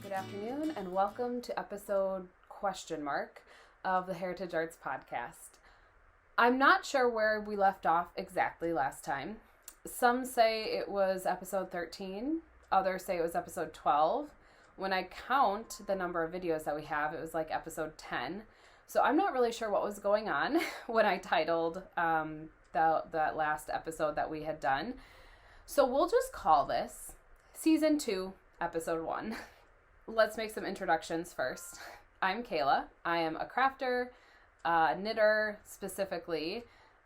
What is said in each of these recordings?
Good afternoon, and welcome to episode ? Of the Heritage Arts Podcast. I'm not sure where we left off exactly last time. Some say it was episode 13, others say it was episode 12. When I count the number of videos that we have, it was like episode 10. So I'm not really sure what was going on when I titled that last episode that we had done. So we'll just call this Season 2, Episode 1. Let's make some introductions first. I'm Kayla. I am a crafter, knitter specifically,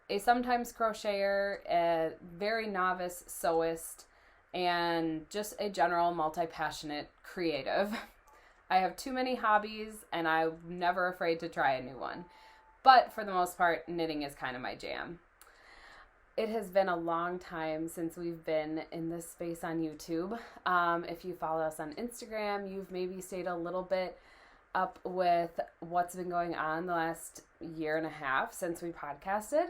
a sometimes crocheter, a very novice sewist, and just a general multi-passionate creative. I have too many hobbies, and I'm never afraid to try a new one. But for the most part, knitting is kind of my jam. It has been a long time since we've been in this space on YouTube. If you follow us on Instagram, you've maybe stayed a little bit up with what's been going on the last year and a half since we podcasted.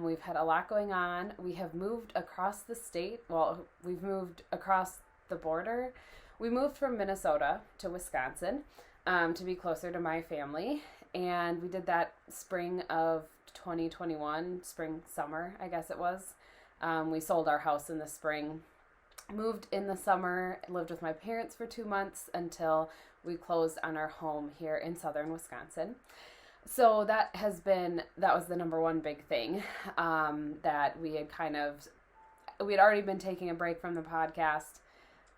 We've had a lot going on. We have moved across the state. Well, we've moved across the border. We moved from Minnesota to Wisconsin to be closer to my family. And we did that spring of 2021, summer, I guess it was. We sold our house in the spring, moved in the summer, lived with my parents for 2 months until we closed on our home here in southern Wisconsin. So that was the number one big thing that we'd already been taking a break from the podcast.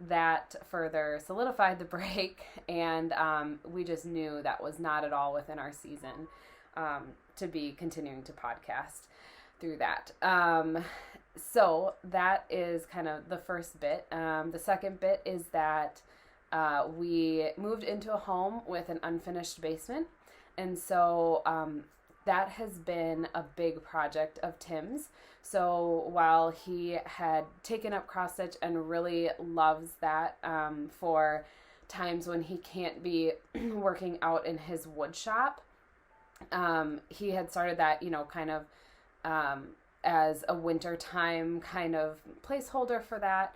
That further solidified the break, and we just knew that was not at all within our season to be continuing to podcast through that. So that is kind of the first bit. The second bit is that we moved into a home with an unfinished basement, and so that has been a big project of Tim's. So while he had taken up cross stitch and really loves that for times when he can't be working out in his wood shop, he had started that, kind of as a wintertime kind of placeholder for that.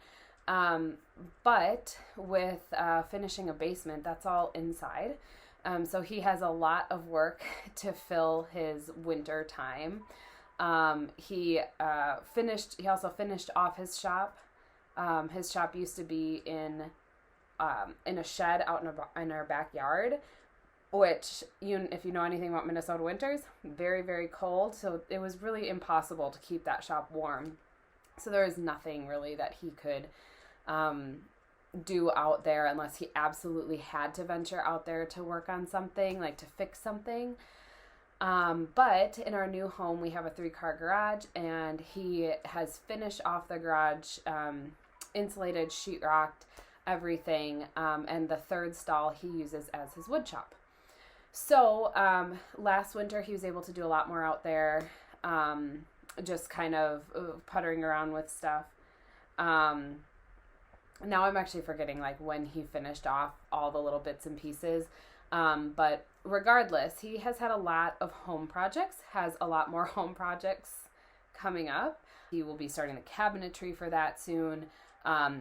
But with finishing a basement, that's all inside. So he has a lot of work to fill his winter time. He also finished off his shop. His shop used to be in a shed out in our backyard, which, if you know anything about Minnesota winters, very, very cold. So it was really impossible to keep that shop warm. So there was nothing really that he could do out there unless he absolutely had to venture out there to work on something, like to fix something. But in our new home, we have a 3-car garage, and he has finished off the garage, insulated, sheetrocked, everything, and the third stall he uses as his wood shop. So last winter, he was able to do a lot more out there, just kind of puttering around with stuff. Now I'm actually forgetting when he finished off all the little bits and pieces. But regardless, he has had a lot of home projects, has a lot more home projects coming up. He will be starting the cabinetry for that soon.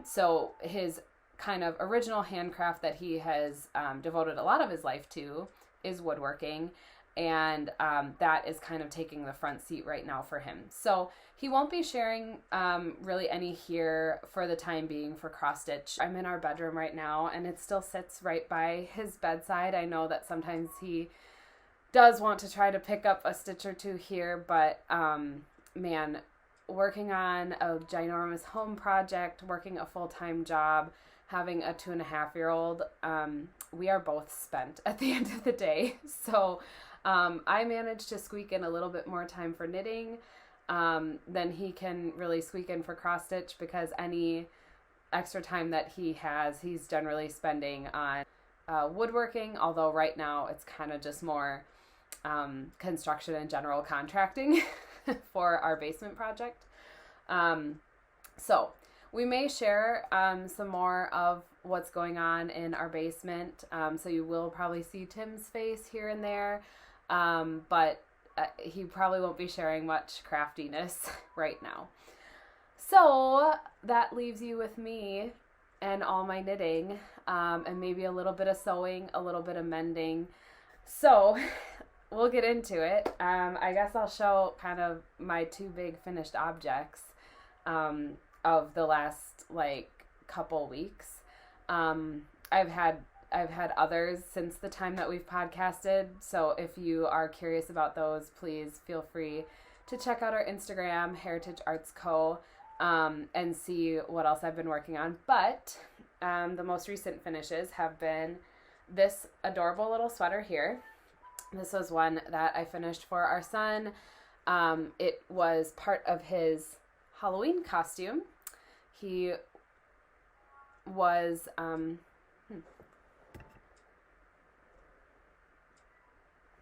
So his kind of original handcraft that he has devoted a lot of his life to is woodworking. And that is kind of taking the front seat right now for him. So he won't be sharing really any here for the time being for cross stitch. I'm in our bedroom right now, and it still sits right by his bedside. I know that sometimes he does want to try to pick up a stitch or two here, but man, working on a ginormous home project, working a full-time job, having a 2.5-year-old, we are both spent at the end of the day. So I managed to squeak in a little bit more time for knitting than he can really squeak in for cross stitch, because any extra time that he has, he's generally spending on woodworking, although right now it's kind of just more construction and general contracting for our basement project. So we may share some more of what's going on in our basement, so you will probably see Tim's face here and there. But he probably won't be sharing much craftiness right now. So that leaves you with me and all my knitting, and maybe a little bit of sewing, a little bit of mending. So we'll get into it. I guess I'll show kind of my two big finished objects of the last like couple weeks. I've had others since the time that we've podcasted, so if you are curious about those, please feel free to check out our Instagram, Heritage Arts Co., and see what else I've been working on. But the most recent finishes have been this adorable little sweater here. This was one that I finished for our son. It was part of his Halloween costume. He was...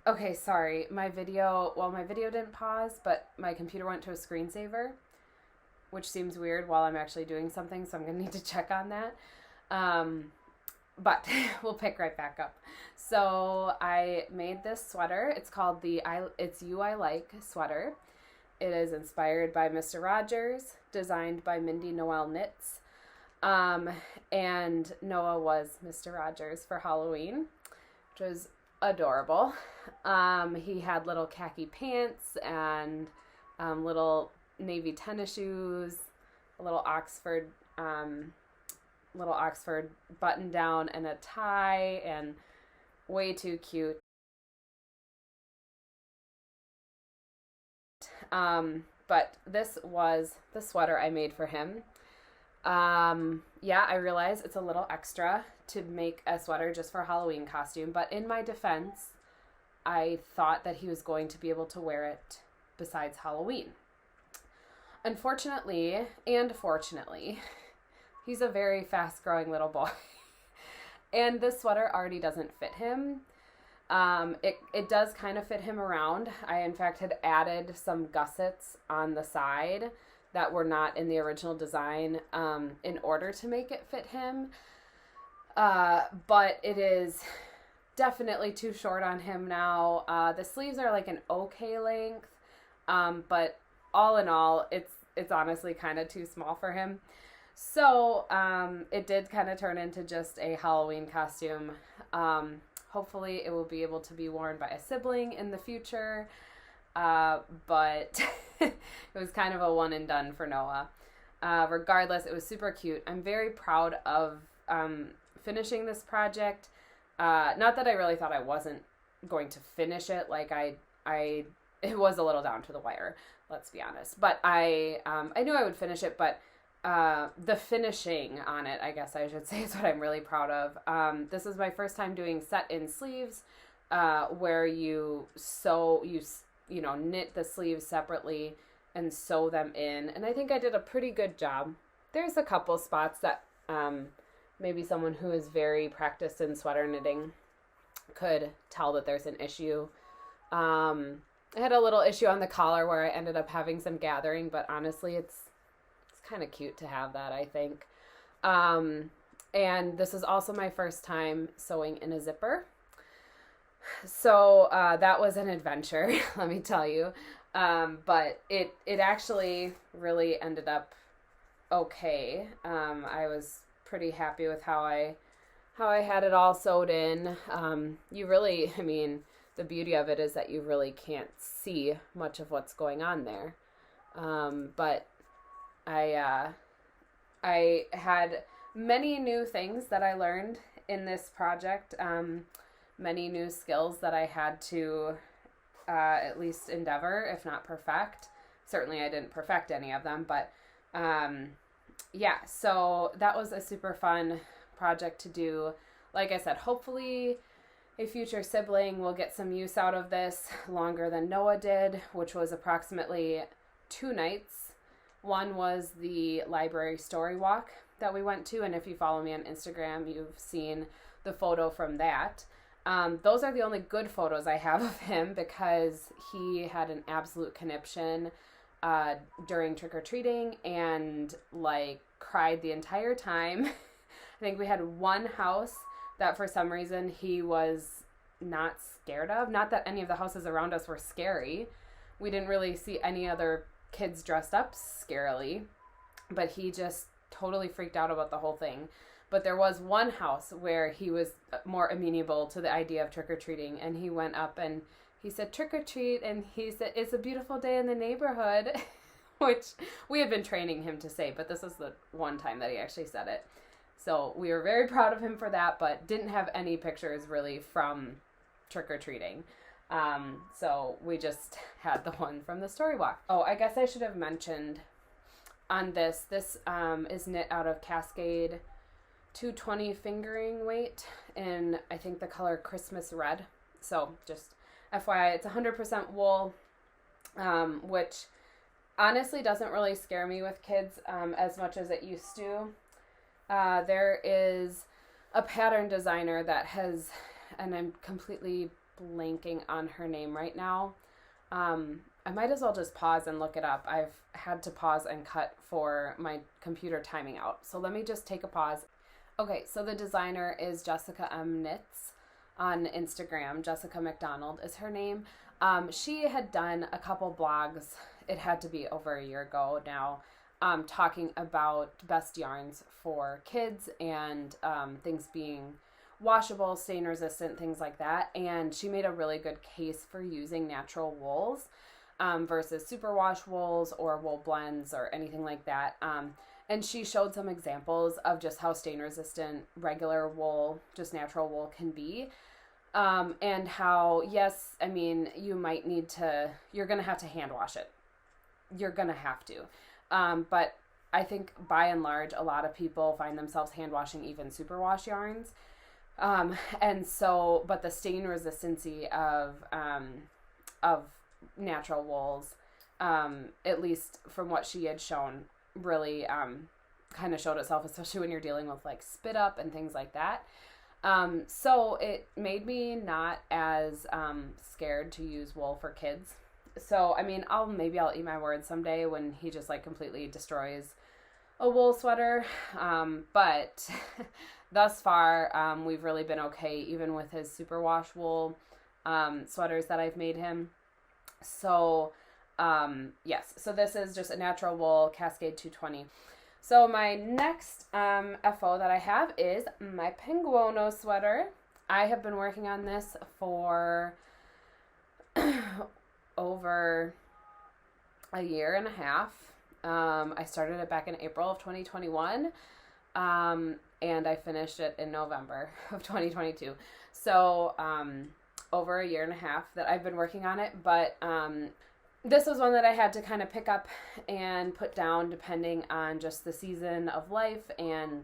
Okay, sorry. My video didn't pause, but my computer went to a screensaver, which seems weird while I'm actually doing something, so I'm going to need to check on that. But we'll pick right back up. So I made this sweater. It's called It's You I Like sweater. It is inspired by Mr. Rogers, designed by Mindy Noel Knits. And Noah was Mr. Rogers for Halloween, which was adorable. He had little khaki pants and little navy tennis shoes, a little Oxford button down and a tie, and way too cute. But this was the sweater I made for him. I realize it's a little extra to make a sweater just for a Halloween costume, but in my defense, I thought that he was going to be able to wear it besides Halloween. Unfortunately, and fortunately, he's a very fast-growing little boy, and this sweater already doesn't fit him. It does kind of fit him around. I, in fact, had added some gussets on the side that were not in the original design in order to make it fit him. But it is definitely too short on him now. The sleeves are like an okay length, but all in all, it's honestly kind of too small for him. So it did kind of turn into just a Halloween costume. Hopefully it will be able to be worn by a sibling in the future. But it was kind of a one and done for Noah. Regardless, it was super cute. I'm very proud of finishing this project. Not that I really thought I wasn't going to finish it. Like it was a little down to the wire, let's be honest. But I knew I would finish it, but the finishing on it, I guess I should say, is what I'm really proud of. This is my first time doing set-in sleeves, where you knit the sleeves separately and sew them in. And I think I did a pretty good job. There's a couple spots that maybe someone who is very practiced in sweater knitting could tell that there's an issue. I had a little issue on the collar where I ended up having some gathering, but honestly, it's kind of cute to have that, I think. And this is also my first time sewing in a zipper. So that was an adventure, let me tell you. But it actually really ended up okay. I was pretty happy with how I had it all sewed in. The beauty of it is that you really can't see much of what's going on there. But I had many new things that I learned in this project. Many new skills that I had to at least endeavor, if not perfect. Certainly I didn't perfect any of them, but so that was a super fun project to do. Like I said, hopefully a future sibling will get some use out of this longer than Noah did, which was approximately 2 nights. One was the library story walk that we went to, and if you follow me on Instagram, you've seen the photo from that. Those are the only good photos I have of him because he had an absolute conniption during trick-or-treating and cried the entire time. I think we had one house that for some reason he was not scared of. Not that any of the houses around us were scary. We didn't really see any other kids dressed up scarily, but he just totally freaked out about the whole thing. But there was one house where he was more amenable to the idea of trick-or-treating, and he went up and he said, trick-or-treat, and he said, it's a beautiful day in the neighborhood, which we had been training him to say, but this was the one time that he actually said it. So we were very proud of him for that, but didn't have any pictures really from trick-or-treating. So we just had the one from the story walk. Oh, I guess I should have mentioned on this is knit out of Cascade 220 fingering weight in, I think, the color Christmas Red. So just FYI, it's 100% wool, which honestly doesn't really scare me with kids as much as it used to. There is a pattern designer that has, and I'm completely blanking on her name right now. I might as well just pause and look it up. I've had to pause and cut for my computer timing out. So let me just take a pause. Okay, so the designer is Jessica M. Knits on Instagram. Jessica McDonald is her name. She had done a couple blogs, it had to be over a year ago now, talking about best yarns for kids and things being washable, stain resistant, things like that. And she made a really good case for using natural wools versus superwash wools or wool blends or anything like that. And she showed some examples of just how stain resistant regular wool, just natural wool, can be. And how, yes, I mean, you're going to have to hand wash it. You're going to have to. But I think by and large, a lot of people find themselves hand washing even superwash yarns. And so, but the stain resistancy of natural wools, at least from what she had shown, really kind of showed itself, especially when you're dealing with like spit up and things like that. So it made me not as scared to use wool for kids. So, I mean, I'll eat my words someday when he just like completely destroys a wool sweater. But thus far, we've really been okay, even with his superwash wool sweaters that I've made him. So, yes, so this is just a natural wool Cascade 220. So my next FO that I have is my Penguano sweater. I have been working on this for over a year and a half. I started it back in April of 2021, and I finished it in November of 2022. So over a year and a half that I've been working on it, but this was one that I had to kind of pick up and put down depending on just the season of life and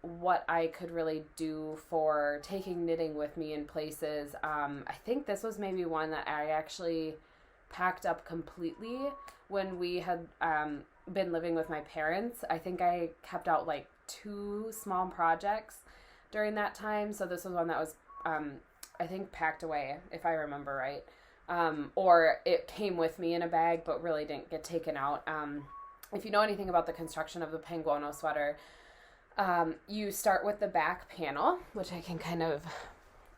what I could really do for taking knitting with me in places. I think this was maybe one that I actually packed up completely when we had been living with my parents. I think I kept out like 2 small projects during that time. So this was one that was, I think, packed away, if I remember right. Or it came with me in a bag, but really didn't get taken out. If you know anything about the construction of the Penguano sweater, you start with the back panel, which I can kind of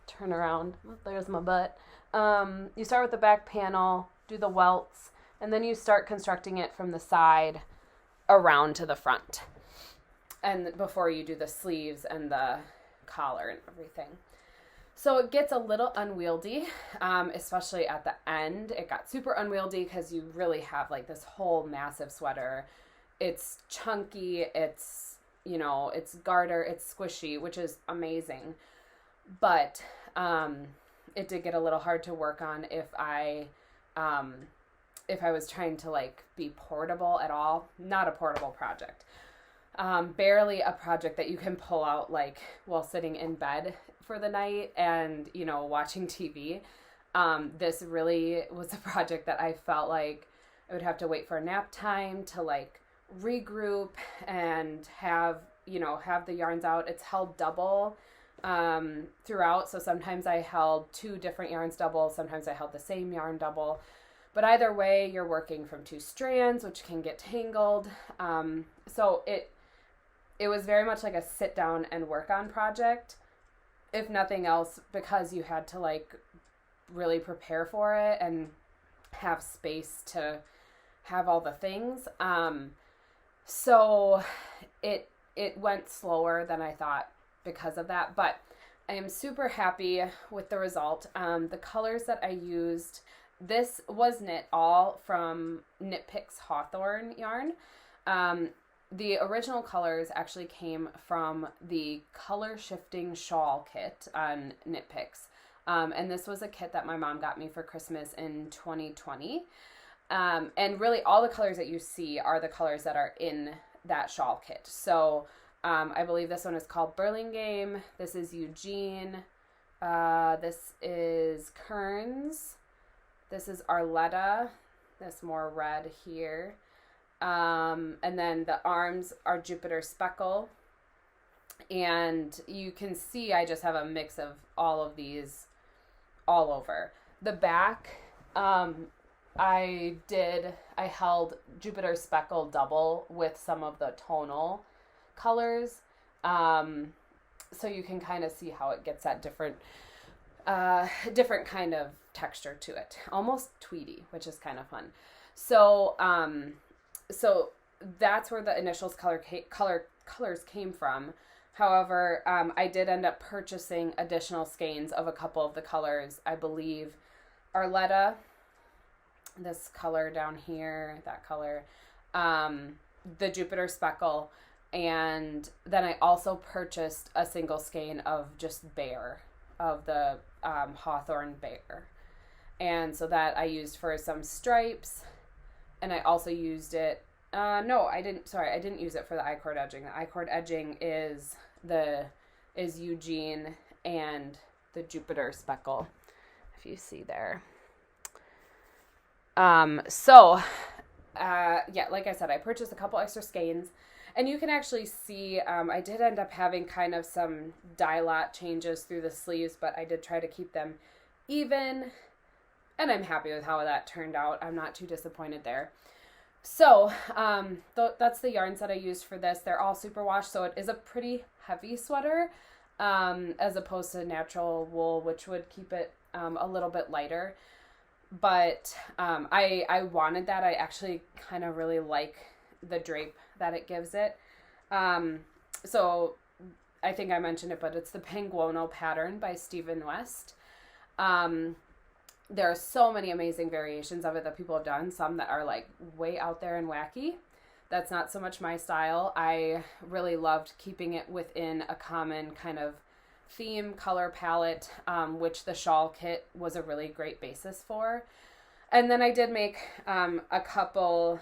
turn around. Oh, there's my butt. You start with the back panel, do the welts, and then you start constructing it from the side around to the front. And before you do the sleeves and the collar and everything. So it gets a little unwieldy, especially at the end. It got super unwieldy because you really have like this whole massive sweater. It's chunky, it's, it's garter, it's squishy, which is amazing. But it did get a little hard to work on if I was trying to like be portable at all. Not a portable project. Barely a project that you can pull out like while sitting in bed for the night and, watching TV. This really was a project that I felt like I would have to wait for nap time to like regroup and have the yarns out. It's held double throughout. So sometimes I held 2 different yarns double. Sometimes I held the same yarn double. But either way, you're working from 2 strands, which can get tangled. So it was very much like a sit down and work on project, if nothing else, because you had to like really prepare for it and have space to have all the things. So it went slower than I thought because of that, but I am super happy with the result. The colors that I used, this was knit all from Knit Picks Hawthorne yarn. The original colors actually came from the color shifting shawl kit on Knit Picks. And this was a kit that my mom got me for Christmas in 2020. And really all the colors that you see are the colors that are in that shawl kit. So I believe this one is called Burlingame. This is Eugene. This is Kearns. This is Arletta. This more red here. And then the arms are Jupiter Speckle. And you can see I just have a mix of all of these all over. The back, I held Jupiter Speckle double with some of the tonal colors. So you can kind of see how it gets that different kind of texture to it. Almost tweedy, which is kind of fun. So that's where the initials colors came from. However, I did end up purchasing additional skeins of a couple of the colors. I believe Arletta, this color down here, that color, the Jupiter Speckle, and then I also purchased a single skein of just Bear, of the Hawthorne Bear. And so that I used for some stripes, and I also used it, I didn't use it for the I-cord edging. The I-cord edging is Eugene and the Jupiter Speckle, if you see there. Like I said, I purchased a couple extra skeins, and you can actually see, I did end up having kind of some dye-lot changes through the sleeves, but I did try to keep them even, and I'm happy with how that turned out. I'm not too disappointed there. So, that's the yarns that I used for this. They're all superwash, so it is a pretty heavy sweater, as opposed to natural wool, which would keep it, a little bit lighter. But I wanted that. I actually kind of really like the drape that it gives it. So I think I mentioned it, but it's the Penguano pattern by Stephen West. There are so many amazing variations of it that people have done. Some that are like way out there and wacky. That's not so much my style. I really loved keeping it within a common kind of theme color palette, which the shawl kit was a really great basis for. And then I did make a couple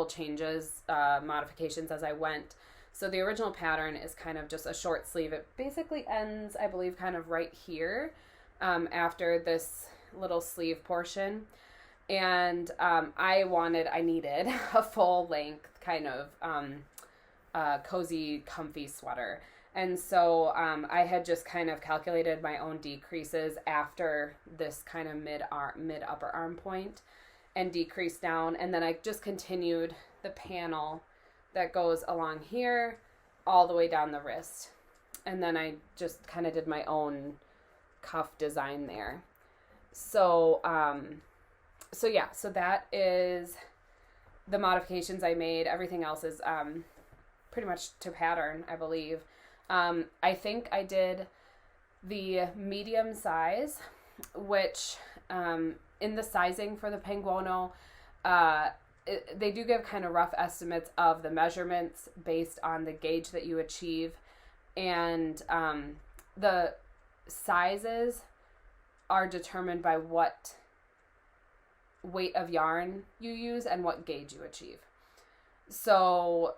changes, modifications as I went. So the original pattern is kind of just a short sleeve. It basically ends, I believe, kind of right here, after this little sleeve portion. And I needed a full length kind of cozy, comfy sweater. And so I had just kind of calculated my own decreases after this kind of mid upper arm point and decreased down. And then I just continued the panel that goes along here all the way down the wrist. And then I just kind of did my own cuff design there. So that is the modifications I made. Everything else is pretty much to pattern, I believe. I think I did the medium size, which in the sizing for the Penguano, they do give kind of rough estimates of the measurements based on the gauge that you achieve. And the sizes are determined by what weight of yarn you use and what gauge you achieve. So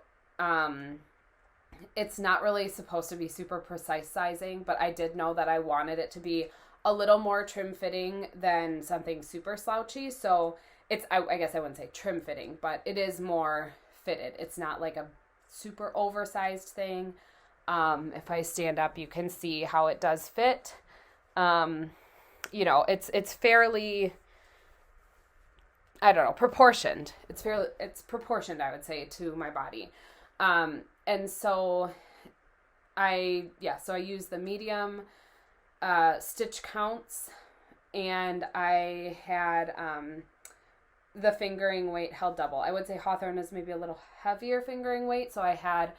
it's not really supposed to be super precise sizing, but I did know that I wanted it to be a little more trim fitting than something super slouchy. So it's, I guess I wouldn't say trim fitting, but it is more fitted. It's not like a super oversized thing. If I stand up, you can see how it does fit. It's fairly, I don't know, proportioned. It's proportioned, I would say, to my body. And so I used the medium stitch counts, and I had the fingering weight held double. I would say hawthorn is maybe a little heavier fingering weight, so I had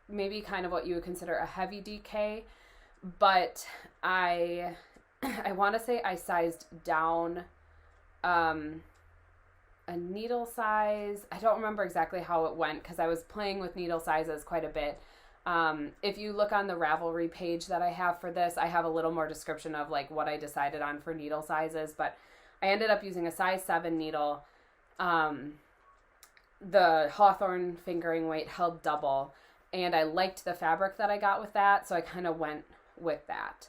maybe kind of what you would consider a heavy DK, but I want to say I sized down a needle size. I don't remember exactly how it went because I was playing with needle sizes quite a bit. If you look on the Ravelry page that I have for this, I have a little more description of like what I decided on for needle sizes, but I ended up using a size 7 needle. The hawthorn fingering weight held double, and I liked the fabric that I got with that, so I kind of went with that.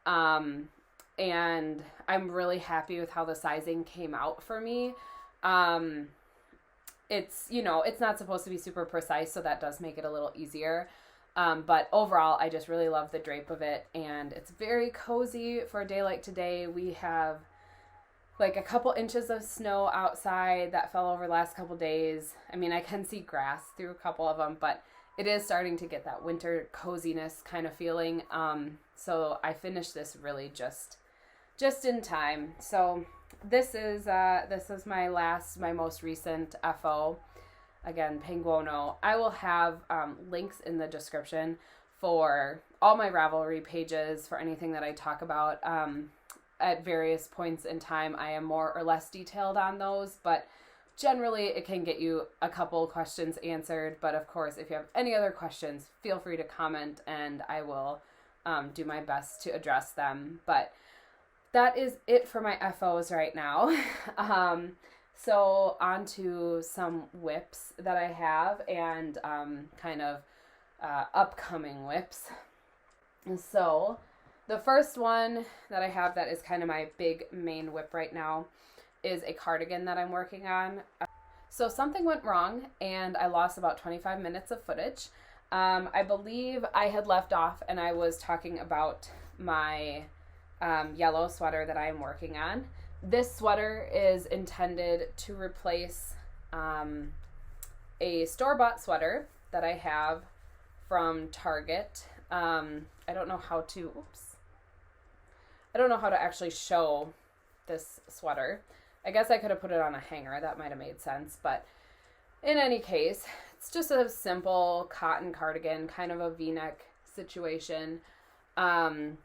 And I'm really happy with how the sizing came out for me. It's, you know, it's not supposed to be super precise, so that does make it a little easier. But overall, I just really love the drape of it, and it's very cozy for a day like today. We have like a couple inches of snow outside that fell over the last couple days. I mean, I can see grass through a couple of them, but it is starting to get that winter coziness kind of feeling. So I finished this really just in time. So this is my most recent FO. Again, Penguano. I will have links in the description for all my Ravelry pages for anything that I talk about. At various points in time, I am more or less detailed on those, but generally it can get you a couple questions answered. But of course, if you have any other questions, feel free to comment and I will do my best to address them. But that is it for my FOs right now. So on to some whips that I have and kind of upcoming whips. So the first one that I have that is kind of my big main whip right now is a cardigan that I'm working on. So something went wrong and I lost about 25 minutes of footage. I believe I had left off and I was talking about my yellow sweater that I'm working on. This sweater is intended to replace a store-bought sweater that I have from Target. I don't know how to actually show this sweater. I guess I could have put it on a hanger. That might have made sense. But in any case, it's just a simple cotton cardigan, kind of a V-neck situation. Button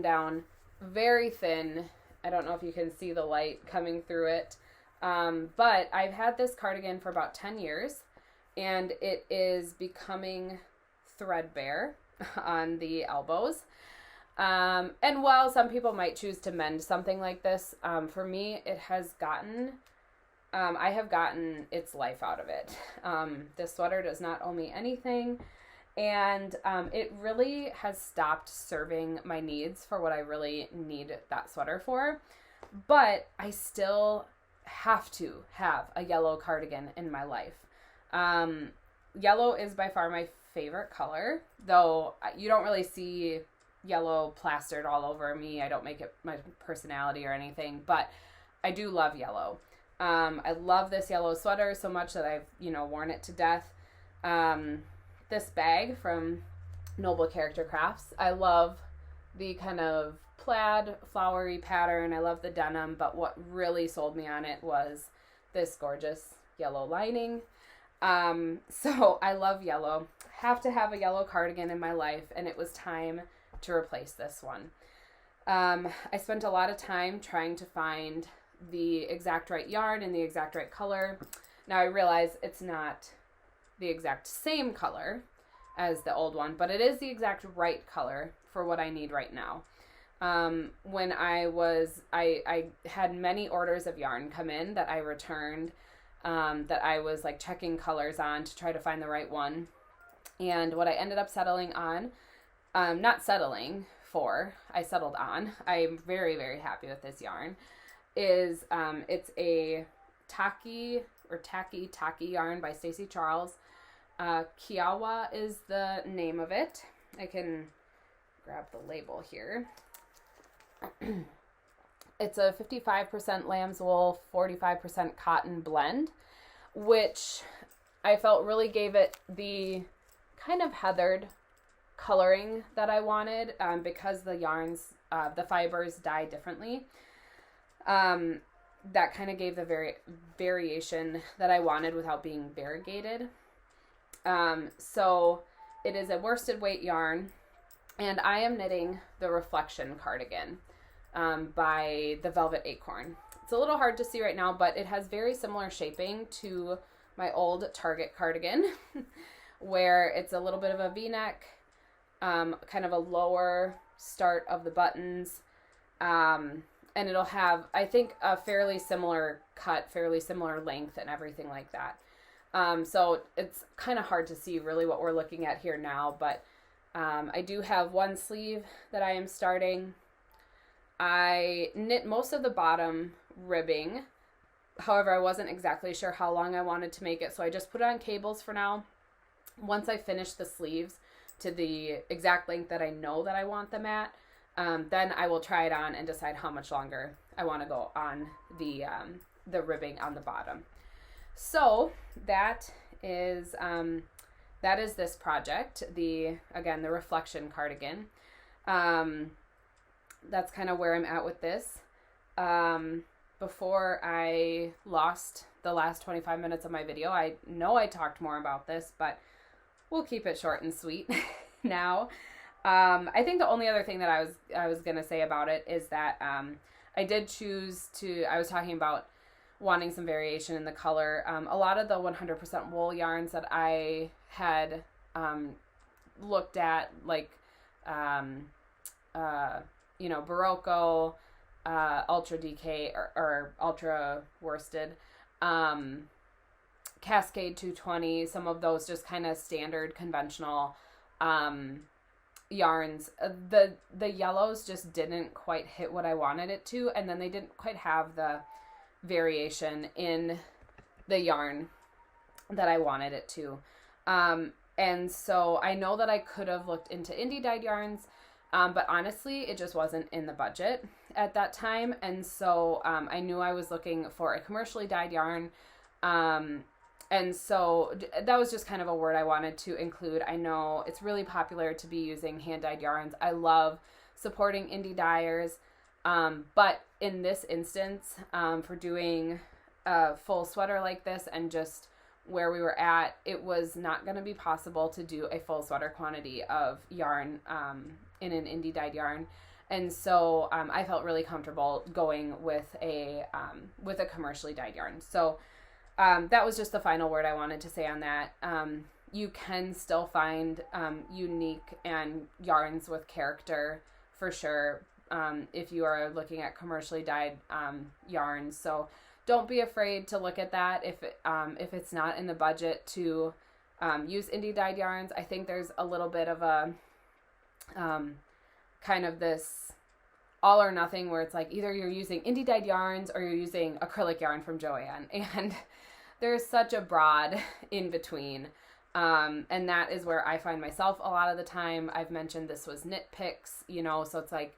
down, very thin. I don't know if you can see the light coming through it. But I've had this cardigan for about 10 years. And it is becoming threadbare on the elbows. And while some people might choose to mend something like this, for me, it has gotten, I have gotten its life out of it. This sweater does not owe me anything, and it really has stopped serving my needs for what I really need that sweater for, but I still have to have a yellow cardigan in my life. Yellow is by far my favorite color, though you don't really see yellow plastered all over me. I don't make it my personality or anything, but I do love yellow. I love this yellow sweater so much that I've, worn it to death. This bag from Noble Character Crafts, I love the kind of plaid flowery pattern. I love the denim, but what really sold me on it was this gorgeous yellow lining. So I love yellow. Have to have a yellow cardigan in my life, and it was time to replace this one. I spent a lot of time trying to find the exact right yarn and the exact right color. Now I realize it's not the exact same color as the old one, but it is the exact right color for what I need right now. When I had many orders of yarn come in that I returned, that I was like checking colors on to try to find the right one. And what I ended up settling on, I settled on, I'm very, very happy with this yarn, is it's a tacky yarn by Stacey Charles. Kiowa is the name of it. I can grab the label here. It's a 55% lamb's wool, 45% cotton blend, which I felt really gave it the kind of heathered coloring that I wanted, because the yarns, the fibers dye differently. that kind of gave the variation that I wanted without being variegated. So it is a worsted weight yarn, and I am knitting the Reflection cardigan by the Velvet Acorn. It's a little hard to see right now, but it has very similar shaping to my old Target cardigan, where it's a little bit of a V-neck, kind of a lower start of the buttons, and it'll have, I think, a fairly similar cut, fairly similar length and everything like that. So it's kind of hard to see really what we're looking at here now, but I do have one sleeve that I am starting. I knit most of the bottom ribbing. However, I wasn't exactly sure how long I wanted to make it, so I just put it on cables for now. Once I finish the sleeves to the exact length that I know that I want them at, then I will try it on and decide how much longer I want to go on the ribbing on the bottom. So that is this project, the Reflection cardigan. That's kind of where I'm at with this. Before I lost the last 25 minutes of my video, I know I talked more about this, but we'll keep it short and sweet now. I think the only other thing that I was going to say about it is that I did choose to, I was talking about wanting some variation in the color. A lot of the 100% wool yarns that I had looked at, like, Barocco, Ultra DK, or Ultra Worsted, Cascade 220, some of those just kind of standard conventional yarns. The yellows just didn't quite hit what I wanted it to, and then they didn't quite have the variation in the yarn that I wanted it to. And so I know that I could have looked into indie dyed yarns, but honestly, it just wasn't in the budget at that time. And so I knew I was looking for a commercially dyed yarn. And so that was just kind of a word I wanted to include. I know it's really popular to be using hand-dyed yarns. I love supporting indie dyers. But in this instance, for doing a full sweater like this and just where we were at, it was not going to be possible to do a full sweater quantity of yarn in an indie dyed yarn. And so I felt really comfortable going with a commercially dyed yarn. So that was just the final word I wanted to say on that. You can still find unique and yarns with character for sure if you are looking at commercially dyed yarns. So don't be afraid to look at that if it's not in the budget to use indie dyed yarns. I think there's a little bit of a kind of this all or nothing where it's like either you're using indie dyed yarns or you're using acrylic yarn from Joann, and there's such a broad in between. And that is where I find myself a lot of the time. I've mentioned this was knit picks, so it's like,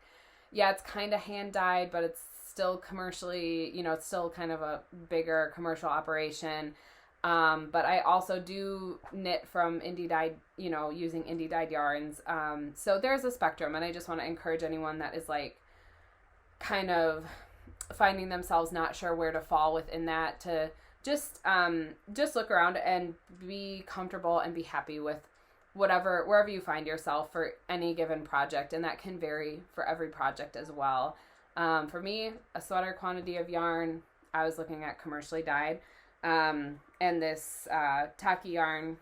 yeah, it's kind of hand dyed, but it's still commercially, it's still kind of a bigger commercial operation. But I also do knit from indie dyed, using indie dyed yarns. So there's a spectrum, and I just want to encourage anyone that is like kind of finding themselves not sure where to fall within that to just look around and be comfortable and be happy with wherever you find yourself for any given project. And that can vary for every project as well. For me, a sweater quantity of yarn, I was looking at commercially dyed. And this tacky yarn,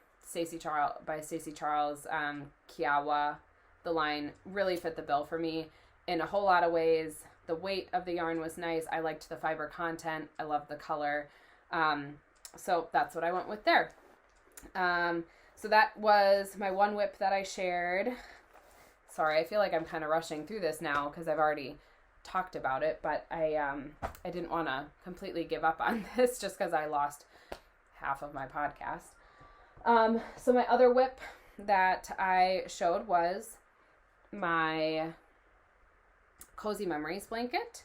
by Stacey Charles, Kiowa, the line really fit the bill for me in a whole lot of ways. The weight of the yarn was nice. I liked the fiber content. I loved the color. So that's what I went with there. So that was my one whip that I shared. Sorry, I feel like I'm kind of rushing through this now because I've already talked about it, but I didn't want to completely give up on this just because I lost half of my podcast. So my other whip that I showed was my Cozy Memories blanket.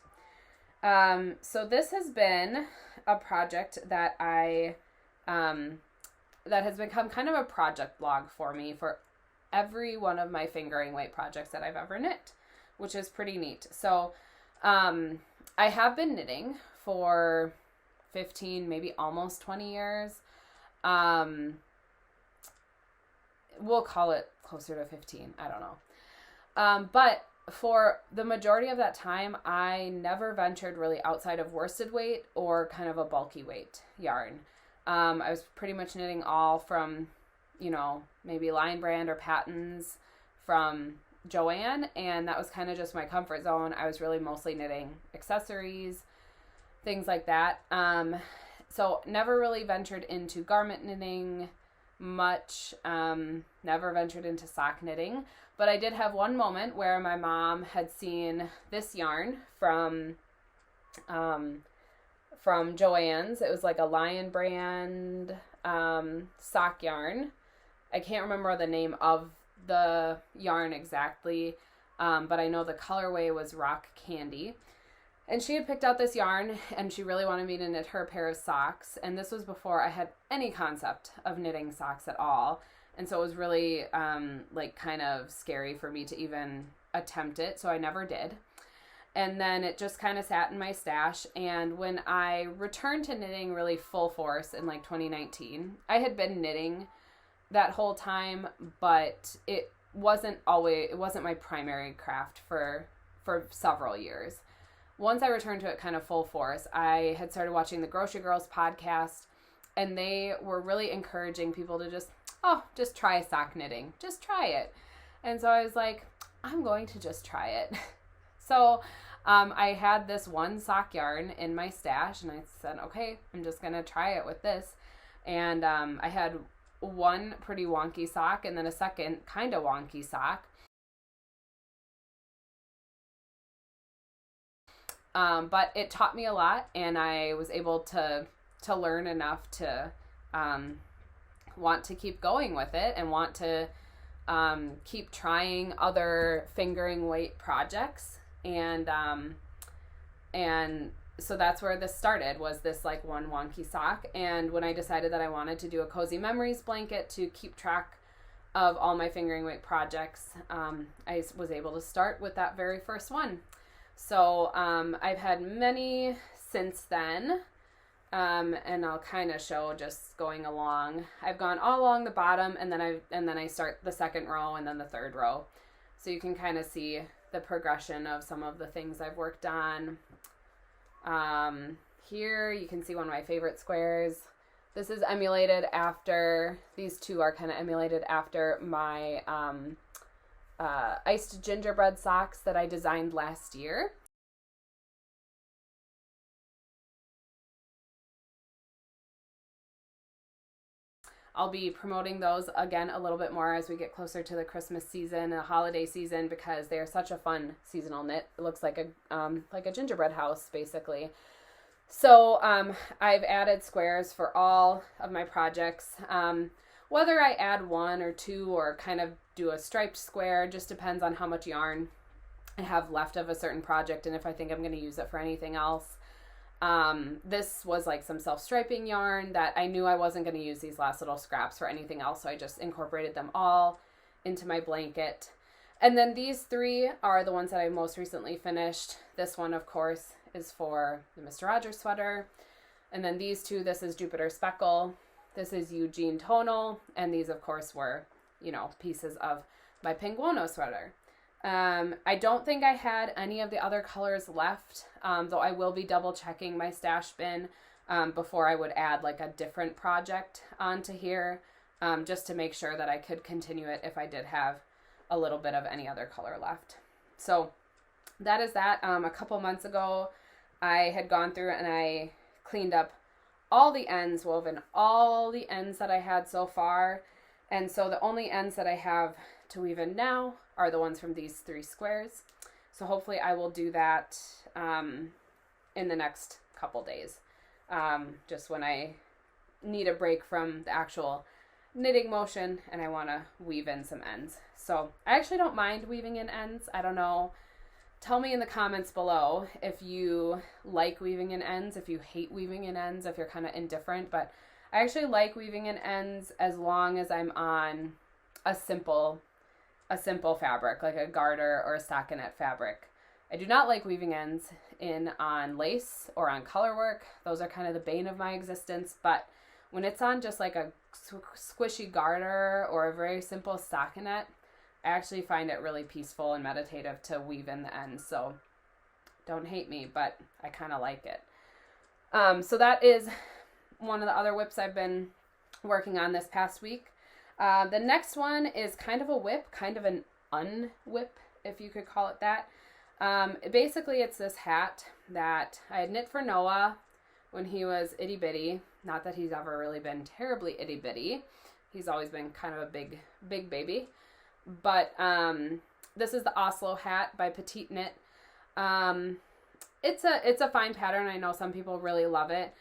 So this has been a project that that has become kind of a project blog for me for every one of my fingering weight projects that I've ever knit, which is pretty neat. So I have been knitting for 15, maybe almost 20 years. We'll call it closer to 15. I don't know. But for the majority of that time, I never ventured really outside of worsted weight or kind of a bulky weight yarn. I was pretty much knitting all from, maybe line brand or patterns from Joann, and that was kind of just my comfort zone. I was really mostly knitting accessories, things like that. So never really ventured into garment knitting much, never ventured into sock knitting, but I did have one moment where my mom had seen this yarn from Joann's. It was like a Lion brand sock yarn. I can't remember the name of the yarn exactly, but I know the colorway was Rock Candy. And she had picked out this yarn, and she really wanted me to knit her a pair of socks. And this was before I had any concept of knitting socks at all. And so it was really kind of scary for me to even attempt it. So I never did. And then it just kind of sat in my stash. And when I returned to knitting really full force in 2019, I had been knitting that whole time, but it wasn't my primary craft for several years. Once I returned to it kind of full force, I had started watching the Grocery Girls podcast, and they were really encouraging people to just try sock knitting. Just try it. And so I was like, I'm going to just try it. So I had this one sock yarn in my stash, and I said, okay, I'm just going to try it with this. And I had one pretty wonky sock and then a second kind of wonky sock. But it taught me a lot, and I was able to learn enough to want to keep going with it and want to keep trying other fingering weight projects. And so that's where this started, was this one wonky sock. And when I decided that I wanted to do a Cozy Memories blanket to keep track of all my fingering weight projects, I was able to start with that very first one. So I've had many since then, and I'll kind of show just going along. I've gone all along the bottom, and then I start the second row and then the third row, so you can kind of see the progression of some of the things I've worked on. Here you can see one of my favorite squares. This is emulated after, these two are kind of emulated after my iced gingerbread socks that I designed last year. I'll be promoting those again a little bit more as we get closer to the Christmas season and the holiday season, because they are such a fun seasonal knit. It looks like a gingerbread house, basically. So I've added squares for all of my projects. Whether I add one or two or kind of do a striped square just depends on how much yarn I have left of a certain project and if I think I'm going to use it for anything else. This was some self-striping yarn that I knew I wasn't going to use these last little scraps for anything else, so I just incorporated them all into my blanket. And then these three are the ones that I most recently finished. This one, of course, is for the Mr. Rogers sweater. And then these two, this is Jupiter Speckle. This is Eugene Tonal. And these, of course, were, pieces of my Penguano sweater. I don't think I had any of the other colors left, though I will be double checking my stash bin before I would add a different project onto here, just to make sure that I could continue it if I did have a little bit of any other color left. So that is that. A couple months ago, I had gone through and I cleaned up all the ends, woven all the ends that I had so far. And so the only ends that I have to weave in now are the ones from these three squares. So hopefully I will do that in the next couple days, just when I need a break from the actual knitting motion and I want to weave in some ends. So I actually don't mind weaving in ends. I don't know. Tell me in the comments below if you like weaving in ends, if you hate weaving in ends, if you're kind of indifferent. But I actually like weaving in ends as long as I'm on a simple fabric, like a garter or a stockinette fabric. I do not like weaving ends in on lace or on color work. Those are kind of the bane of my existence. But when it's on just like a squishy garter or a very simple stockinette, I actually find it really peaceful and meditative to weave in the ends. So don't hate me, but I kind of like it. So that is one of the other whips I've been working on this past week. The next one is kind of a whip, kind of an unwhip, if you could call it that. Basically, it's this hat that I had knit for Noah when he was itty bitty. Not that he's ever really been terribly itty bitty. He's always been kind of a big baby. But this is the Oslo Hat by Petite Knit. It's a fine pattern. I know some people really love it.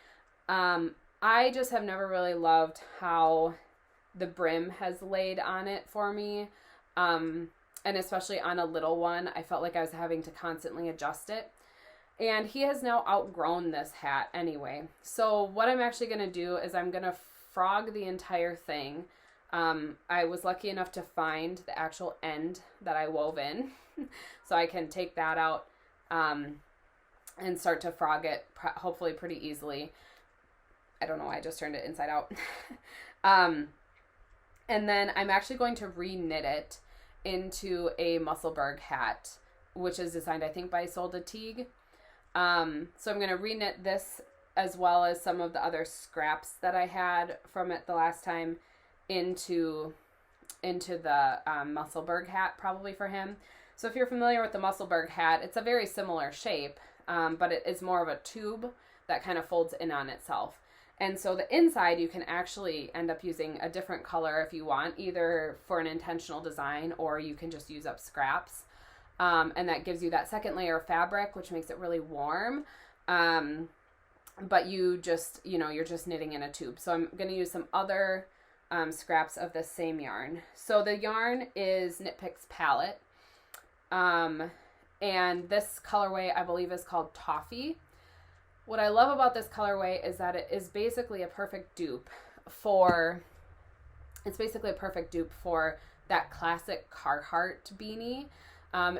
I just have never really loved how the brim has laid on it for me. And especially on a little one, I felt like I was having to constantly adjust it. And he has now outgrown this hat anyway. So what I'm actually going to do is I'm going to frog the entire thing. I was lucky enough to find the actual end that I wove in. So I can take that out and start to frog it hopefully pretty easily. I don't know why I just turned it inside out. And then I'm actually going to re-knit it into a Musselburgh hat, which is designed, I think, by Solda Teague. So I'm going to re-knit this as well as some of the other scraps that I had from it the last time into the Musselburgh hat, probably for him. So if you're familiar with the Musselburgh hat, it's a very similar shape, but it is more of a tube that kind of folds in on itself. And so the inside, you can actually end up using a different color if you want, either for an intentional design or you can just use up scraps. And that gives you that second layer of fabric, which makes it really warm. But you're just knitting in a tube. So I'm going to use some other scraps of the same yarn. So the yarn is Knit Picks Palette. And this colorway, I believe, is called Toffee. What I love about this colorway is that it is basically a perfect dupe for that classic Carhartt beanie.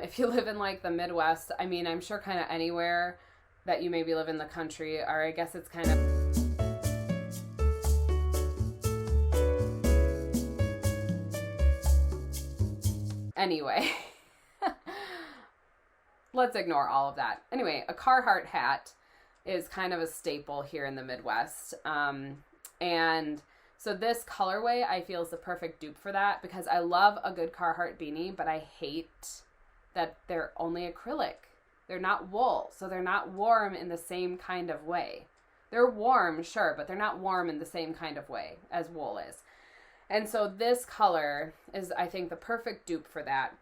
If you live in like the Midwest, I mean, I'm sure kind of anywhere that you maybe live in the country, or I guess it's kind of... Anyway, let's ignore all of that. Anyway, a Carhartt hat is kind of a staple here in the Midwest. And so this colorway I feel is the perfect dupe for that, because I love a good Carhartt beanie, but I hate that they're only acrylic. They're not wool, so they're not warm in the same kind of way. They're warm, sure, but they're not warm in the same kind of way as wool is. And so this color is, I think, the perfect dupe for that.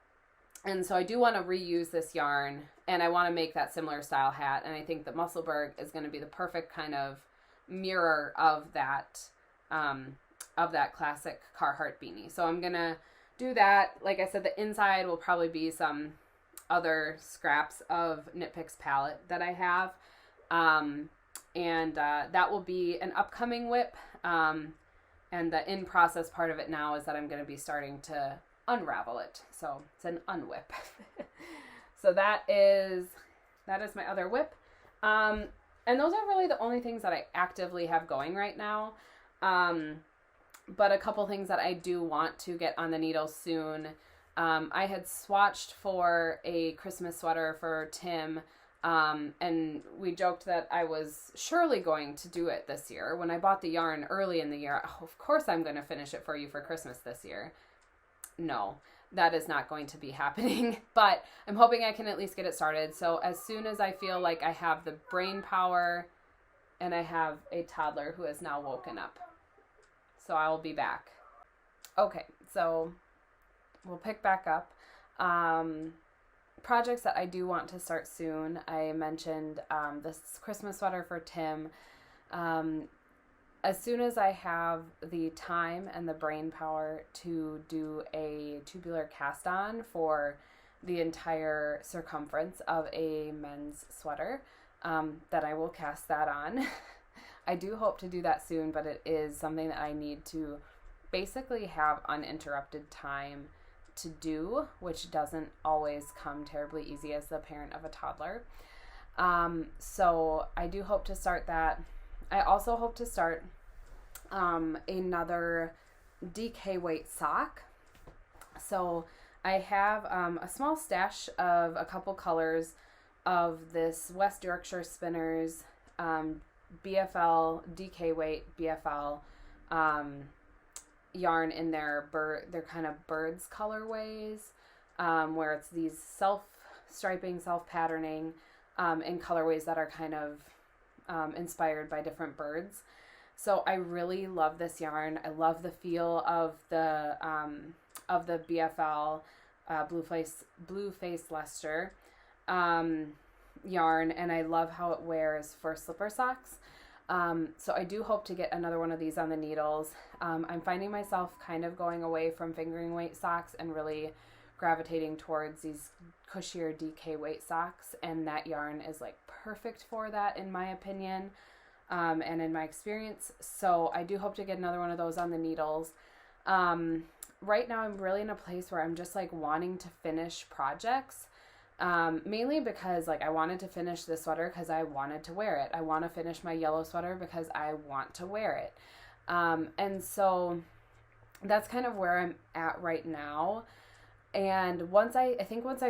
And so I do want to reuse this yarn, and I want to make that similar style hat. And I think that Musselburgh is going to be the perfect kind of mirror of that classic Carhartt beanie. So I'm going to do that. Like I said, the inside will probably be some other scraps of Knit Picks palette that I have. And that will be an upcoming whip. And the in-process part of it now is that I'm going to be starting to unravel it. So it's an unwhip. So that is my other whip. And those are really the only things that I actively have going right now. But a couple things that I do want to get on the needle soon. I had swatched for a Christmas sweater for Tim. And we joked that I was surely going to do it this year. When I bought the yarn early in the year, oh, of course I'm going to finish it for you for Christmas this year. No, that is not going to be happening, but I'm hoping I can at least get it started. So as soon as I feel like I have the brain power, and I have a toddler who has now woken up, so I will be back. Okay, so we'll pick back up. Projects that I do want to start soon. I mentioned this Christmas sweater for Tim. As soon as I have the time and the brain power to do a tubular cast on for the entire circumference of a men's sweater, that I will cast that on. I do hope to do that soon, but it is something that I need to basically have uninterrupted time to do, which doesn't always come terribly easy as the parent of a toddler. So I do hope to start that. I also hope to start another DK weight sock. So I have a small stash of a couple colors of this West Yorkshire Spinners BFL DK weight BFL yarn in their kind of birds colorways, where it's these self-striping, self-patterning in colorways that are kind of inspired by different birds. So I really love this yarn. I love the feel of the BFL blue face Leicester yarn, and I love how it wears for slipper socks. So I do hope to get another one of these on the needles. I'm finding myself kind of going away from fingering weight socks and really gravitating towards these cushier DK weight socks, and that yarn is like perfect for that in my opinion, and in my experience. So I do hope to get another one of those on the needles. Right now I'm really in a place where I'm just like wanting to finish projects, mainly because like I wanted to finish this sweater because I wanted to wear it. I want to finish my yellow sweater because I want to wear it. And so that's kind of where I'm at right now. And once I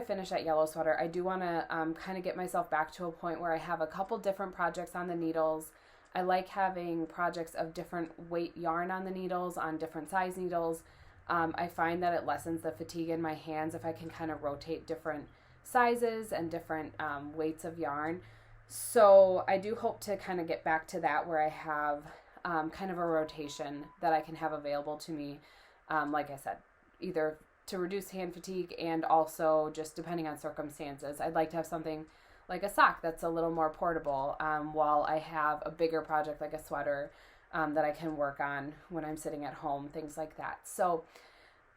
finish that yellow sweater, I do want to kind of get myself back to a point where I have a couple different projects on the needles. I like having projects of different weight yarn on the needles, on different size needles. I find that it lessens the fatigue in my hands if I can kind of rotate different sizes and different weights of yarn. So I do hope to kind of get back to that where I have kind of a rotation that I can have available to me, like I said, either to reduce hand fatigue and also just depending on circumstances. I'd like to have something like a sock that's a little more portable while I have a bigger project like a sweater that I can work on when I'm sitting at home, things like that. So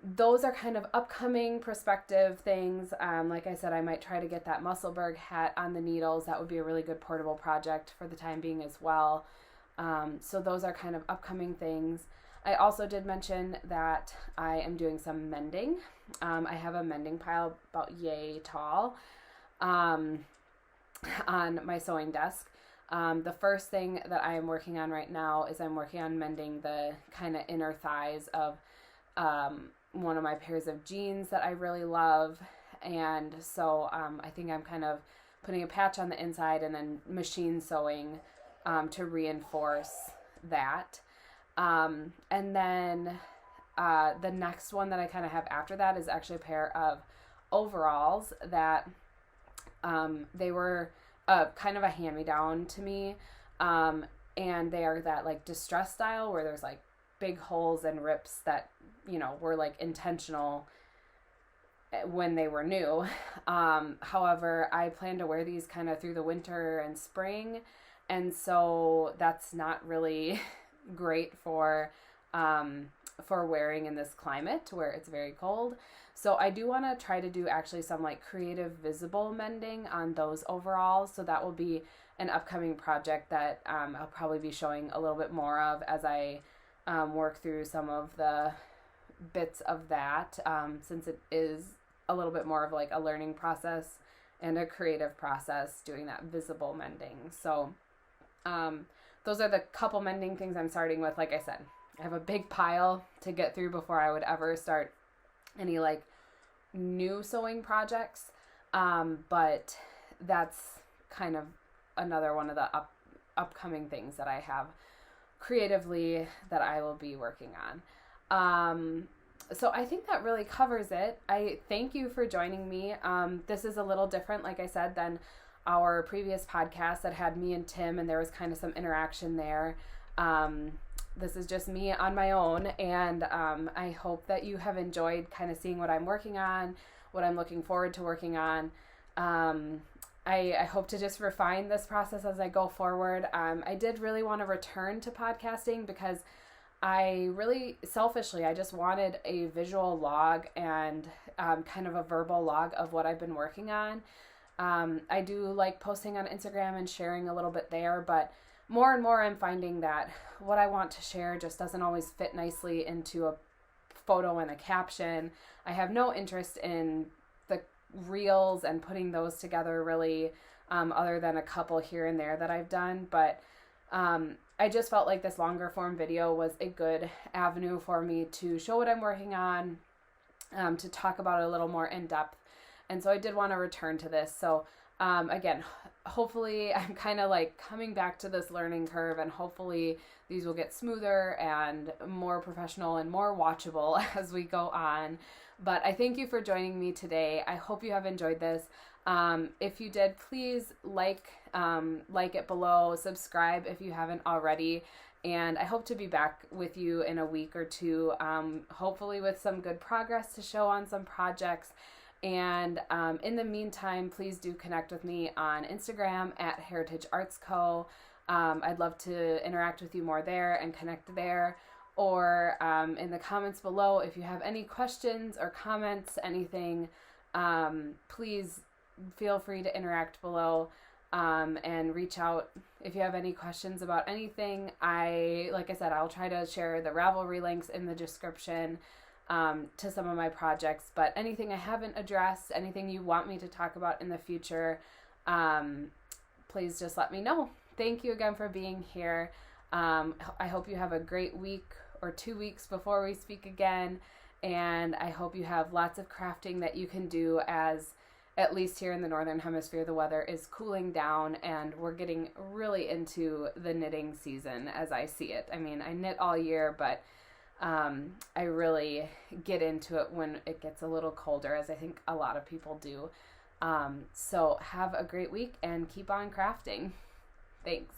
those are kind of upcoming prospective things. Like I said, I might try to get that Musselburgh hat on the needles. That would be a really good portable project for the time being as well. So those are kind of upcoming things. I also did mention that I am doing some mending. I have a mending pile about yay tall on my sewing desk. The first thing that I am working on right now is I'm working on mending the kind of inner thighs of one of my pairs of jeans that I really love. And so I think I'm kind of putting a patch on the inside and then machine sewing to reinforce that. And then the next one that I kind of have after that is actually a pair of overalls that they were kind of a hand-me-down to me, and they are that like distress style where there's like big holes and rips that, you know, were like intentional when they were new. However, I plan to wear these kind of through the winter and spring, and so that's not really great for wearing in this climate where it's very cold. So I do want to try to do actually some like creative visible mending on those overalls. So that will be an upcoming project that I'll probably be showing a little bit more of as I work through some of the bits of that, since it is a little bit more of like a learning process and a creative process doing that visible mending. So those are the couple mending things I'm starting with. Like I said, I have a big pile to get through before I would ever start any like new sewing projects. But that's kind of another one of the upcoming things that I have creatively that I will be working on. So I think that really covers it. I thank you for joining me. This is a little different, like I said, than our previous podcast that had me and Tim, and there was kind of some interaction there. This is just me on my own, and I hope that you have enjoyed kind of seeing what I'm working on, what I'm looking forward to working on. I hope to just refine this process as I go forward. I did really want to return to podcasting because I really selfishly, I just wanted a visual log and kind of a verbal log of what I've been working on. I do like posting on Instagram and sharing a little bit there, but more and more I'm finding that what I want to share just doesn't always fit nicely into a photo and a caption. I have no interest in the reels and putting those together really, other than a couple here and there that I've done. But I just felt like this longer form video was a good avenue for me to show what I'm working on, to talk about it a little more in depth. And so I did want to return to this. So again, hopefully I'm kind of like coming back to this learning curve, and hopefully these will get smoother and more professional and more watchable as we go on. But I thank you for joining me today. I hope you have enjoyed this. If you did, please like it below, subscribe if you haven't already, and I hope to be back with you in a week or two, hopefully with some good progress to show on some projects. And in the meantime, please do connect with me on Instagram at Heritage Arts Co. I'd love to interact with you more there and connect there, or in the comments below if you have any questions or comments, anything, please feel free to interact below, and reach out if you have any questions about anything. Like I said, I'll try to share the Ravelry links in the description to some of my projects, but anything I haven't addressed, anything you want me to talk about in the future, please just let me know. Thank you again for being here. I hope you have a great week or 2 weeks before we speak again, and I hope you have lots of crafting that you can do, as at least here in the Northern Hemisphere, the weather is cooling down and we're getting really into the knitting season as I see it. I mean, I knit all year, but I really get into it when it gets a little colder, as I think a lot of people do. So have a great week and keep on crafting. Thanks.